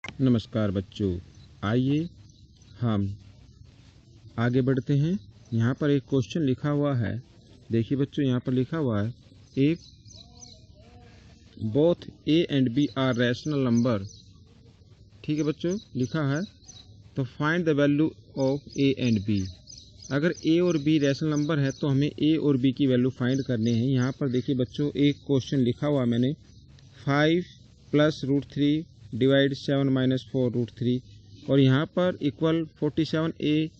नमस्कार बच्चों, आइए हम आगे बढ़ते हैं। यहाँ पर एक क्वेश्चन लिखा हुआ है। देखिए बच्चों, यहाँ पर लिखा हुआ है एक both A and B are rational number. ठीक है बच्चों, लिखा है तो find the value of A and B. अगर ए और बी रैशनल नंबर है तो हमें ए और बी की वैल्यू फाइंड करनी है। यहाँ पर देखिए बच्चों, एक क्वेश्चन लिखा हुआ मैंने 5 + √3 डिवाइड 7 - 4 √3 और यहाँ पर इक्वल 47a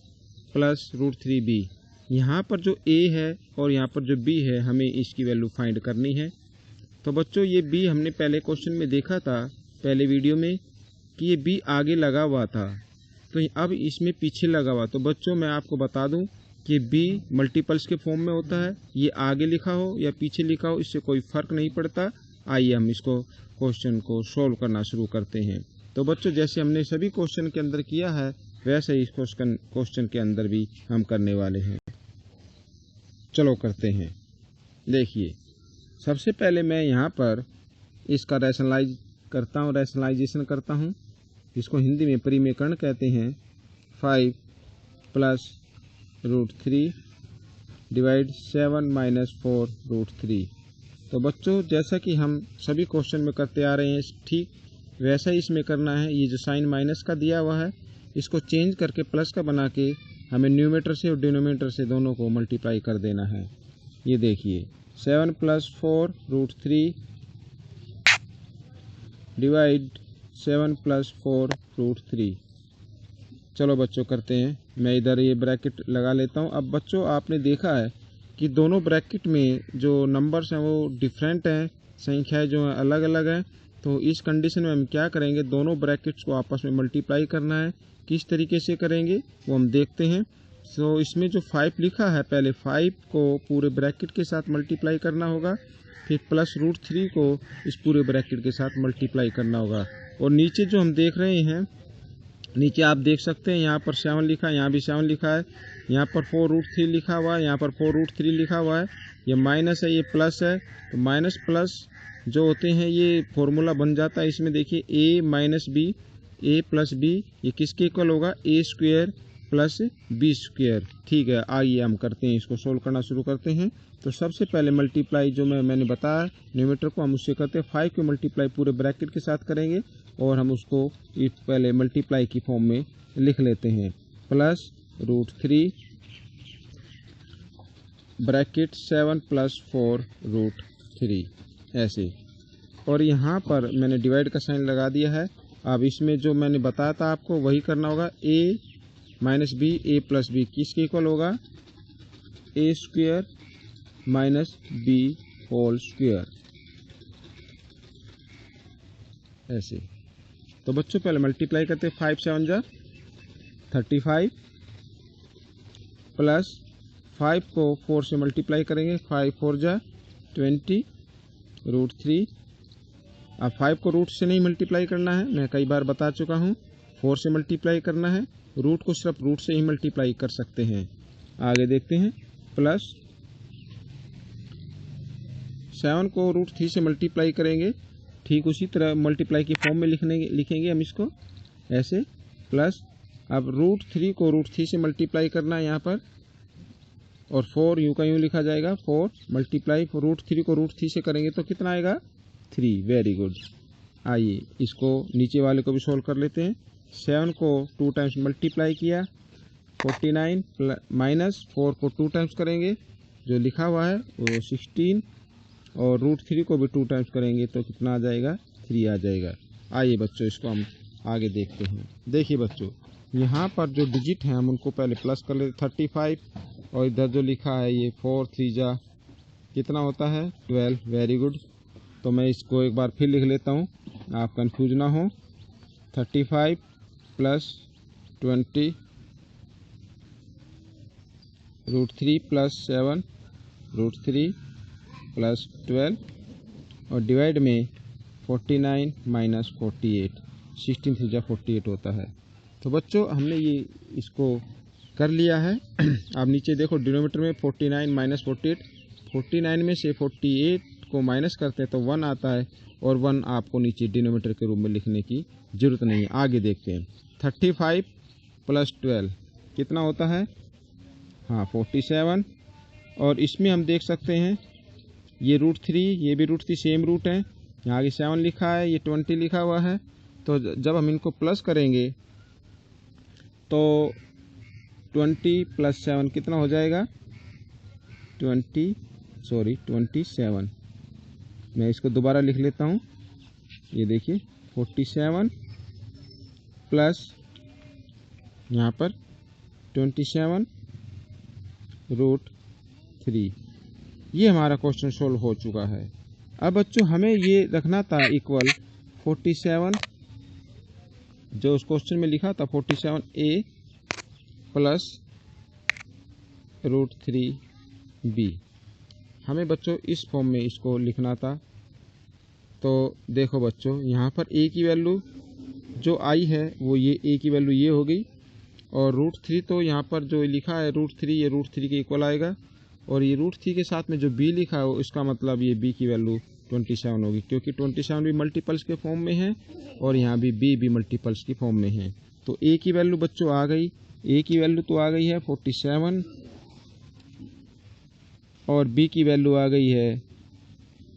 + √3b। यहाँ पर जो a है और यहाँ पर जो b है, हमें इसकी वैल्यू फाइंड करनी है। तो बच्चों, ये b हमने पहले क्वेश्चन में देखा था, पहले वीडियो में, कि ये b आगे लगा हुआ था, तो अब इसमें पीछे लगा हुआ। तो बच्चों, मैं आपको बता दूं कि b मल्टीपल्स के फॉर्म में होता है। ये आगे लिखा हो या पीछे लिखा हो, इससे कोई फ़र्क नहीं पड़ता। आइए हम इसको क्वेश्चन को सोल्व करना शुरू करते हैं। तो बच्चों, जैसे हमने सभी क्वेश्चन के अंदर किया है, वैसे ही इस क्वेश्चन के अंदर भी हम करने वाले हैं। चलो करते हैं। देखिए, सबसे पहले मैं यहाँ पर इसका रैशनलाइजेशन करता हूँ। इसको हिंदी में परिमेयकरण कहते हैं। 5 + √3 डिवाइड 7 - 4 √3। तो बच्चों, जैसा कि हम सभी क्वेश्चन में करते आ रहे हैं, ठीक वैसा ही इसमें करना है। ये जो साइन माइनस का दिया हुआ है, इसको चेंज करके प्लस का बना के हमें न्यूमरेटर से और डिनोमिनेटर से दोनों को मल्टीप्लाई कर देना है। ये देखिए, 7 + 4 √3 डिवाइड 7 + 4 √3। चलो बच्चों करते हैं। मैं इधर ये ब्रैकेट लगा लेता हूँ। अब बच्चों, आपने देखा है कि दोनों ब्रैकेट में जो नंबर्स हैं वो डिफरेंट हैं, संख्याएं जो हैं अलग अलग हैं। तो इस कंडीशन में हम क्या करेंगे, दोनों ब्रैकेट्स को आपस में मल्टीप्लाई करना है। किस तरीके से करेंगे वो हम देखते हैं। तो इसमें जो 5 लिखा है, पहले 5 को पूरे ब्रैकेट के साथ मल्टीप्लाई करना होगा, फिर प्लस √3 को इस पूरे ब्रैकेट के साथ मल्टीप्लाई करना होगा। और नीचे जो हम देख रहे हैं, नीचे आप देख सकते हैं, यहाँ पर 7 लिखा है, यहाँ भी 7 लिखा है, यहाँ पर 4 √3 लिखा हुआ है, यहाँ पर 4 √3 लिखा हुआ है। ये माइनस है, ये प्लस है। तो माइनस प्लस जो होते हैं, ये फॉर्मूला बन जाता है। इसमें देखिए a - b, a + b, ये किसके इक्वल होगा, a² + b²। ठीक है, आइए हम करते हैं, इसको सोल्व करना शुरू करते हैं। तो सबसे पहले मल्टीप्लाई जो मैंने बताया न्यूमरेटर को, हम उससे करते हैं। 5 को मल्टीप्लाई पूरे ब्रैकेट के साथ करेंगे और हम उसको पहले मल्टीप्लाई की फॉर्म में लिख लेते हैं। प्लस √3 ब्रैकेट 7 + 4 √3 ऐसे। और यहाँ पर मैंने डिवाइड का साइन लगा दिया है। अब इसमें जो मैंने बताया था आपको, वही करना होगा। a - b, a + b किसके इक्वल होगा, a² - b² ऐसे। तो बच्चों, पहले मल्टीप्लाई करते हैं। 5 × 7 = 35 प्लस 5 को 4 से मल्टीप्लाई करेंगे, 5 × 4 = 20 √3। अब 5 को रूट से नहीं मल्टीप्लाई करना है, मैं कई बार बता चुका हूँ, 4 से मल्टीप्लाई करना है। रूट को सिर्फ रूट से ही मल्टीप्लाई कर सकते हैं। आगे देखते हैं। प्लस 7 को √3 से मल्टीप्लाई करेंगे, ठीक उसी तरह मल्टीप्लाई की फॉर्म में लिखेंगे हम इसको ऐसे। प्लस अब √3 को √3 से मल्टीप्लाई करना है यहाँ पर, और 4 यूँ का यूँ लिखा जाएगा। 4 मल्टीप्लाई √3 को √3 से करेंगे तो कितना आएगा, 3। Very good. आइए इसको नीचे वाले को भी सोल्व कर लेते हैं। 7 को 2 टाइम्स मल्टीप्लाई किया, 49 माइनस 4 को 2 टाइम्स करेंगे, जो लिखा हुआ है वो 16, और √3 को भी 2 टाइम्स करेंगे तो कितना आ जाएगा, 3 आ जाएगा। आइए बच्चों, इसको हम आगे देखते हैं। देखिए बच्चों, यहाँ पर जो डिजिट हैं हम उनको पहले प्लस कर लेते। 35 और इधर जो लिखा है ये 4 × 3 = कितना होता है, 12। Very good. तो मैं इसको एक बार फिर लिख लेता हूँ, आप कंफ्यूज ना हो। 35 + 20 √3 + 7 √3 + 12 और डिवाइड में 49 - 48, 16 × 3 = 48 होता है। तो बच्चों, हमने ये इसको कर लिया है। आप नीचे देखो, डिनोमिनेटर में 49 - 48, 49 में से 48 को माइनस करते हैं तो 1 आता है, और 1 आपको नीचे डिनोमीटर के रूप में लिखने की ज़रूरत नहीं है। आगे देखते हैं। 35 + 12 कितना होता है? हाँ 47। और इसमें हम देख सकते हैं ये √3, ये भी √3 सेम रूट है। यहाँ आगे 7 लिखा है, ये 20 लिखा हुआ है। तो जब हम इनको प्लस करेंगे तो 20 + 7 कितना हो जाएगा? 27। मैं इसको दोबारा लिख लेता हूँ। ये देखिए 47 प्लस यहाँ पर 27 √3। ये हमारा क्वेश्चन सोल्व हो चुका है। अब बच्चों हमें ये रखना था इक्वल 47, जो उस क्वेश्चन में लिखा था 47a प्लस √3b। हमें बच्चों इस फॉर्म में इसको लिखना था। तो देखो बच्चों, यहाँ पर a की वैल्यू जो आई है वो ये a की वैल्यू ये हो गई, और √3 तो यहाँ पर जो लिखा है √3, ये √3 के इक्वल आएगा। और ये √3 के साथ में जो b लिखा है इसका मतलब ये b की वैल्यू 27 होगी, क्योंकि 27 भी मल्टीपल्स के फॉर्म में है और यहाँ भी b भी मल्टीपल्स की फॉर्म में है। तो a की वैल्यू बच्चों आ गई, a की वैल्यू तो आ गई है 47 और b की वैल्यू आ गई है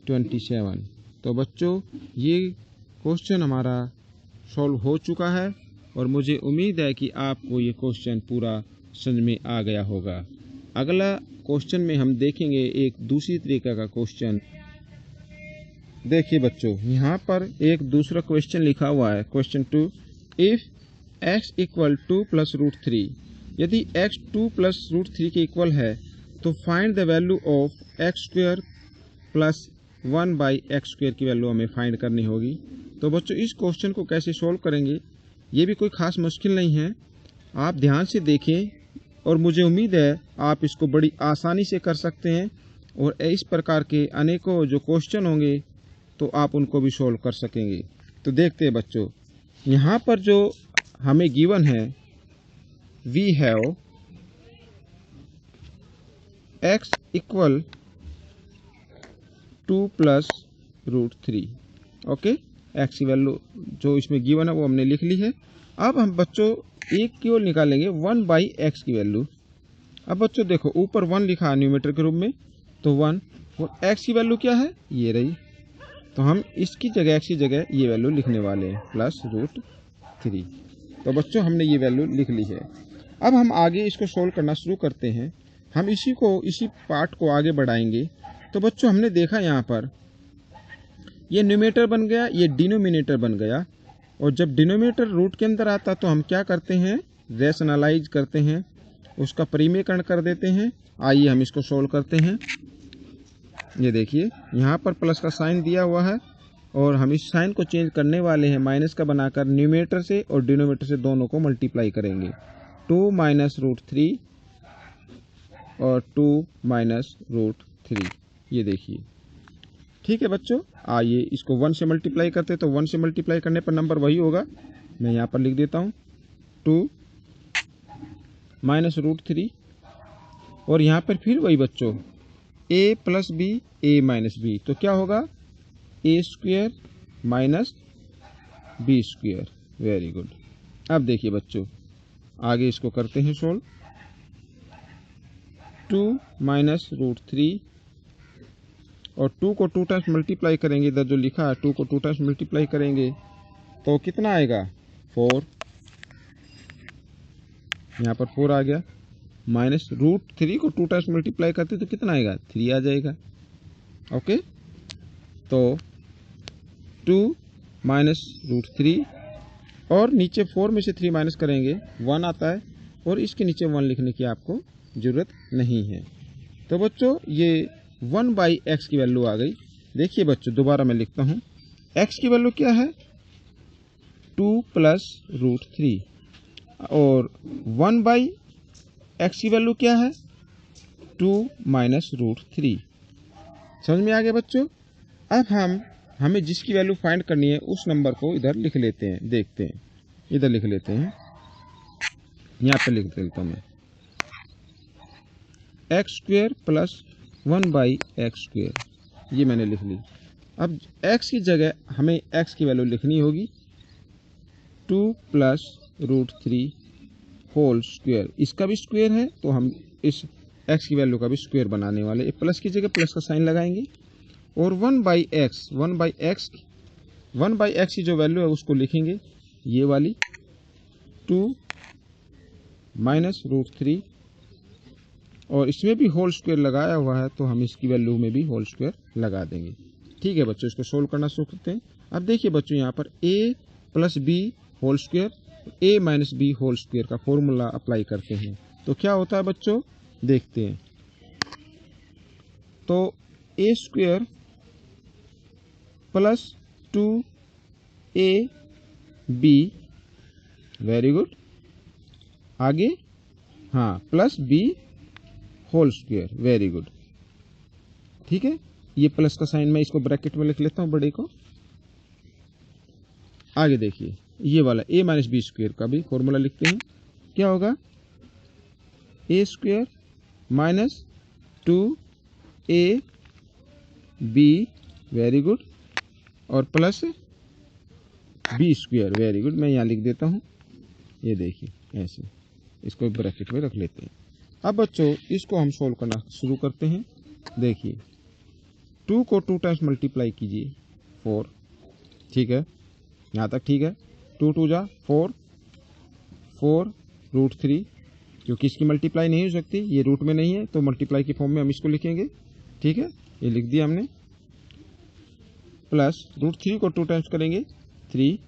27। तो बच्चों ये क्वेश्चन हमारा सॉल्व हो चुका है और मुझे उम्मीद है कि आपको ये क्वेश्चन पूरा समझ में आ गया होगा। अगला क्वेश्चन में हम देखेंगे एक दूसरी तरीके का क्वेश्चन। देखिए बच्चों, यहाँ पर एक दूसरा क्वेश्चन लिखा हुआ है, क्वेश्चन 2। इफ x = 2 + √3, यदि x 2 + √3 के इक्वल है तो find the value of x² + 1/x² की वैल्यू हमें फाइंड करनी होगी। तो बच्चों इस क्वेश्चन को कैसे सोल्व करेंगे, ये भी कोई ख़ास मुश्किल नहीं है। आप ध्यान से देखें और मुझे उम्मीद है आप इसको बड़ी आसानी से कर सकते हैं, और इस प्रकार के अनेकों जो क्वेश्चन होंगे तो आप उनको भी सोल्व कर सकेंगे। तो देखते हैं बच्चों, यहाँ पर जो हमें गिवन है, we have x = 2 + √3। Okay, x की वैल्यू जो इसमें गिवन है वो हमने लिख ली है। अब हम बच्चों एक की ओर निकालेंगे 1/x की वैल्यू। अब बच्चों देखो ऊपर 1 लिखा है न्यूमरेटर के रूप में, तो 1, और x की वैल्यू क्या है, ये रही। तो हम इसकी जगह x की जगह ये वैल्यू लिखने वाले हैं +√3। तो बच्चों हमने ये वैल्यू लिख ली है। अब हम आगे इसको सोल्व करना शुरू करते हैं। हम इसी पार्ट को आगे बढ़ाएंगे। तो बच्चों हमने देखा यहाँ पर ये न्यूमरेटर बन गया, ये डिनोमिनेटर बन गया, और जब डिनोमिनेटर रूट के अंदर आता तो हम क्या करते हैं, रैशनलाइज करते हैं, उसका परिमेयकरण कर देते हैं। आइए हम इसको सोल्व करते हैं। ये देखिए यहाँ पर प्लस का साइन दिया हुआ है और हम इस साइन को चेंज करने वाले हैं, माइनस का बनाकर न्यूमरेटर से और डिनोमिनेटर से दोनों को मल्टीप्लाई करेंगे। 2 - √3 और 2 - √3, ये देखिए। ठीक है बच्चों, आइए इसको 1 से मल्टीप्लाई करते हैं। तो 1 से मल्टीप्लाई करने पर नंबर वही होगा, मैं यहाँ पर लिख देता हूँ 2 - √3, और यहाँ पर फिर वही बच्चों a + b a - b, तो क्या होगा a² - b²। Very good. अब देखिए बच्चों आगे इसको करते हैं सोल्व। 2 - √3 और 2 को 2 टाइम्स मल्टीप्लाई करेंगे, इधर जो लिखा है 2 को 2 टाइम्स मल्टीप्लाई करेंगे तो कितना आएगा 4। यहाँ पर 4 आ गया, माइनस √3 को 2 टाइम्स मल्टीप्लाई करते तो कितना आएगा 3 आ जाएगा। ओके, तो 2 - √3 और नीचे 4 में से 3 माइनस करेंगे 1 आता है, और इसके नीचे 1 लिखने की आपको ज़रूरत नहीं है। तो बच्चों ये 1/x की वैल्यू आ गई। देखिए बच्चों दोबारा मैं लिखता हूँ, x की वैल्यू क्या है 2 + √3, और 1/x की वैल्यू क्या है 2 - √3। समझ में आ गया बच्चों। अब हमें जिसकी वैल्यू फाइंड करनी है उस नंबर को इधर लिख लेते हैं। देखते हैं, इधर लिख लेते हैं, यहाँ पे लिख देता हूँ मैं x² + 1/x², ये मैंने लिख ली। अब x की जगह हमें x की वैल्यू लिखनी होगी 2 + √3 होल स्क्वायर। इसका भी स्क्वायर है तो हम इस x की वैल्यू का भी स्क्वायर बनाने वाले, प्लस की जगह प्लस का साइन लगाएंगे और 1/x की जो वैल्यू है उसको लिखेंगे ये वाली 2 - √3 और इसमें भी होल स्क्वायर लगाया हुआ है तो हम इसकी वैल्यू में भी होल स्क्वायर लगा देंगे। ठीक है बच्चों, इसको सोल्व करना शुरू करते हैं। अब देखिए बच्चों यहाँ पर a + b whole square a - b whole square का फॉर्मूला अप्लाई करते हैं तो क्या होता है बच्चों, देखते हैं। तो a² + 2ab, वेरी गुड, आगे हाँ plus b whole square, very good. ठीक है, ये प्लस का साइन मैं इसको ब्रैकेट में लिख लेता हूं बड़े को। आगे देखिए ये वाला a - b² का भी फॉर्मूला लिखते हैं। क्या होगा, a² - 2ab, वेरी गुड, और प्लस b², वेरी गुड। मैं यहाँ लिख देता हूँ, ये देखिए ऐसे, इसको ब्रैकेट में रख लेते हैं। अब बच्चों इसको हम सोल्व करना शुरू करते हैं। देखिए 2 को 2 टाइम्स मल्टीप्लाई कीजिए 4, ठीक है, यहाँ तक ठीक है। 2 × 2 = 4, 4 √3, क्योंकि इसकी मल्टीप्लाई नहीं हो सकती, ये रूट में नहीं है तो मल्टीप्लाई के फॉर्म में हम इसको लिखेंगे। ठीक है, ये लिख दिया हमने, प्लस √3 को 2 टाइम्स करेंगे 3,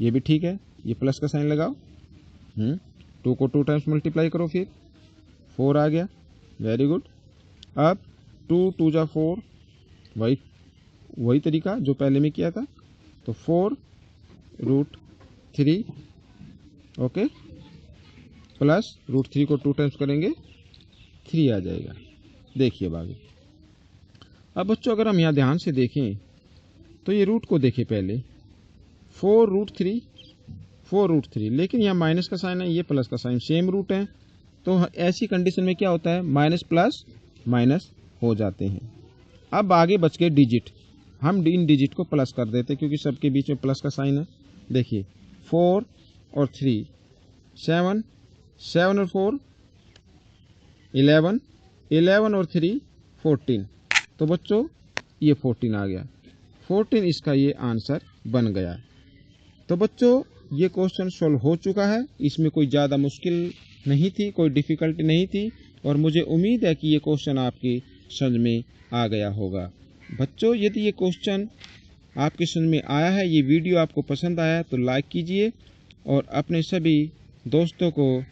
ये भी ठीक है, ये प्लस का साइन लगाओ। 2 को 2 टाइम्स मल्टीप्लाई करो, फिर 4 आ गया, वेरी गुड। अब 2 × 2 = 4, वही तरीका जो पहले में किया था, तो 4 √3, ओके, प्लस √3 को 2 टाइम्स करेंगे 3 आ जाएगा। देखिए आगे। अब बच्चों अगर हम यहाँ ध्यान से देखें तो ये रूट को देखें पहले, 4 √3, लेकिन यहाँ माइनस का साइन है, ये प्लस का साइन, सेम रूट है, तो ऐसी कंडीशन में क्या होता है, माइनस प्लस माइनस हो जाते हैं। अब आगे बच गए डिजिट, हम इन डिजिट को प्लस कर देते हैं क्योंकि सबके बीच में प्लस का साइन है। देखिए 4 और 3 7, 7 और 4 11, 11 और 3 14, तो बच्चों ये 14 आ गया, 14 इसका ये आंसर बन गया। तो बच्चों ये क्वेश्चन सॉल्व हो चुका है, इसमें कोई ज़्यादा मुश्किल नहीं थी, कोई डिफ़िकल्टी नहीं थी, और मुझे उम्मीद है कि ये क्वेश्चन आपकी समझ में आ गया होगा। बच्चों यदि ये क्वेश्चन आपकी समझ में आया है, ये वीडियो आपको पसंद आया है तो लाइक कीजिए और अपने सभी दोस्तों को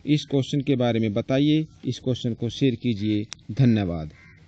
इस क्वेश्चन के बारे में बताइए, इस क्वेश्चन को शेयर कीजिए। धन्यवाद।